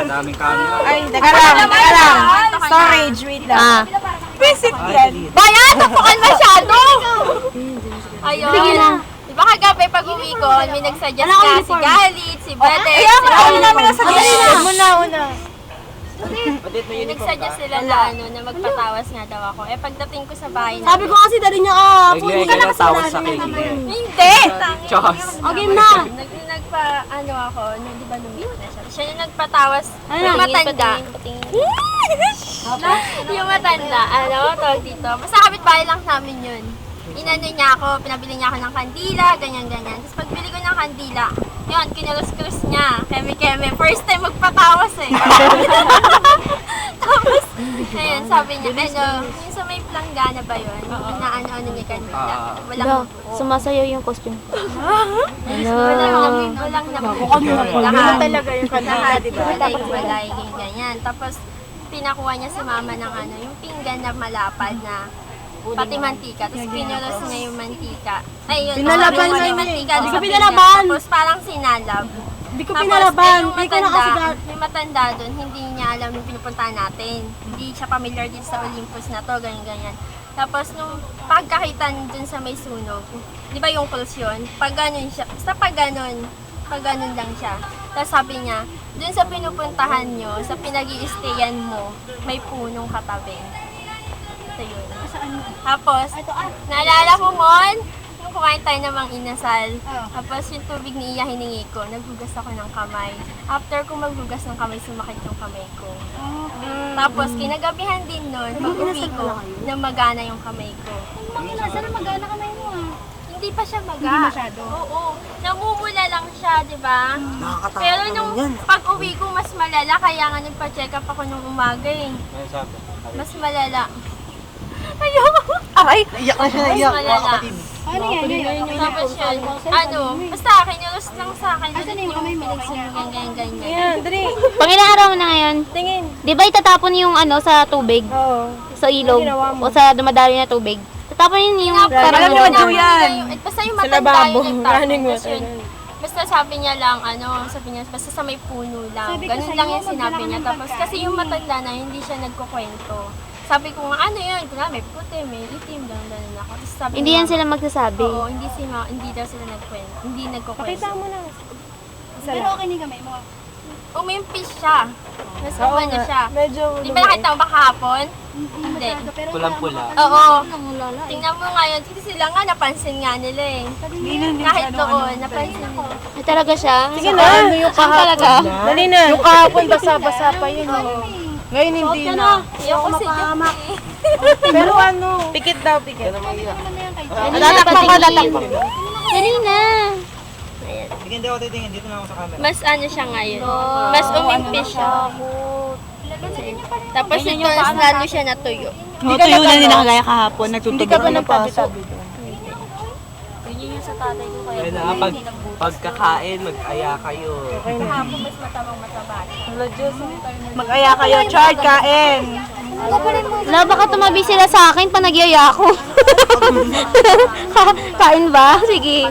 Daming camera. Ay, teka lang. Storage, wait lang. Visit yan. Bayan, tapukan masyado! Ayun. Sige na. Diba kagabi pag uwi ko, may nagsuggest nga si Galit, si Bedex, si Ano namin nasa gilid? Una. May nagsuggest sila na na magpatawas nga daw ako. Eh pagdating ko sa bahay na, Sabi ko kasi dali niya Naglagay ka ng tawas sa cake. hindi! Chos. Okay na. Ako, di ba lumit na siya? Siya yung nagpatawas, yung matanda. Yung matanda, tawag dito. Basta kapitbahay lang namin yun. Inano niya ako, pinabili niya ako ng kandila, ganyan-ganyan. Tapos pagbili ko ng kandila, yun, kinulus-kulus niya. Keme-keme, first time magpatawas eh. Tapos, ayun, sabi niya, yung sa may planggana ba yun? Inaano-ano niya kandila. Walang Sumasayaw yung costume. walang lahat talaga yung kandila, di ba? Walay, ganyan. Tapos, pinakuha niya si mama ng yung pinggan na malapad na pati mantika. Tapos pinulos niya yung mantika. Ay, yun. Pinalaban niya niya yung mantika. Hindi ko sa pinalaban. pinya. Tapos parang sinalab. Hindi ko pinalaban. Hindi ko nakasigat. Yung matanda doon, hindi niya alam yung pinupuntahan natin. Hindi siya familiar din sa Olympus na to, ganyan-ganyan. Tapos nung pagkakitan dun sa may sunog, di ba yung close yun? Pag ganun siya, basta pag ganun lang siya. Tapos sabi niya, dun sa pinupuntahan nyo, sa pinag-i-stayan mo, may punong katabi. Ito yun. Tapos, naalala ko mon, yung kumain tayo namang inasal. Tapos yung tubig ni Iya hiningi ko, naghugas ako ng kamay. After ko maghugas ng kamay, sumakit yung kamay ko. Tapos, kinagabihan din nun, pag-uwi ko, na magana yung kamay ko. Sana magana kamay mo Hindi pa siya maga. Hindi masyado? Oo. Namumula lang siya, di ba? Pero nung pag-uwi ko, mas malala. Kaya nga nagpa-check up ako nung umaga eh. Mas malala. Ayoko. Aray! Iyak na siya, iyak. Malala. Ano yan? Tapos yun, basta kinulus lang sa akin. Asan yung pinagsinugan, ganyan-ganyan. Yan, dali. Pang ilang araw mo na ngayon? Tingin. Di ba itatapon yung sa tubig? Oo. Sa ilog? ginawa mo? O sa dumadali na tubig? Tatapon yun yung parang Alam naman daw yan. Basta yung Sa matanda lababo, yung nagtapon. running Tapos water. yun, basta sabi niya lang, sabi niya, basta sa may puno lang. Ganun lang yung sinabi niya. Tapos kasi yung matanda na, hindi siya nagkukwento. Sabi ko nga, ano yun? Kuna, may puti, may itim, gano'n ako. Tapos sabi Hindi niya, yan sila magsasabi. Oo, hindi daw sila nagkwento. Hindi nagkukwento. Pakita mo na. Pero okay ni kamay mo. Umimpis siya. Mas umano siya. Medyo Di ba nakita mo ba kahapon? Hindi. Pulang-pula. Oo. Tingnan mo ngayon, kasi sila nga napansin nga nila eh. Kahit doon, napansin nila. Ay, talaga siya? Sige na. Yung talaga? Dali na. Yung kahapon, basa-basa pa yun. Ngayon hindi na. Ayoko si Juki. Pero pikit daw, pikit. Tatakpan ka, tatakpan. Dali na. Hindi ako titingin. Dito na ako sa camera. Mas siya ngayon. Mas umimpis siya. Tapos ito, lalo siya natuyo. Hindi ka tuyo na nila kagaya kahapon. Hindi ka pa nagtabi-tabi doon. Yun yung sa tatay ko kaya. Kaya na, pagkakain, mag-aya kayo. Kahapon mas matamang mataba. Mag-aya kayo, Chard, kain. Wala, baka tumabi sila sa akin pa nagyaya ako. Kain ba? Sige.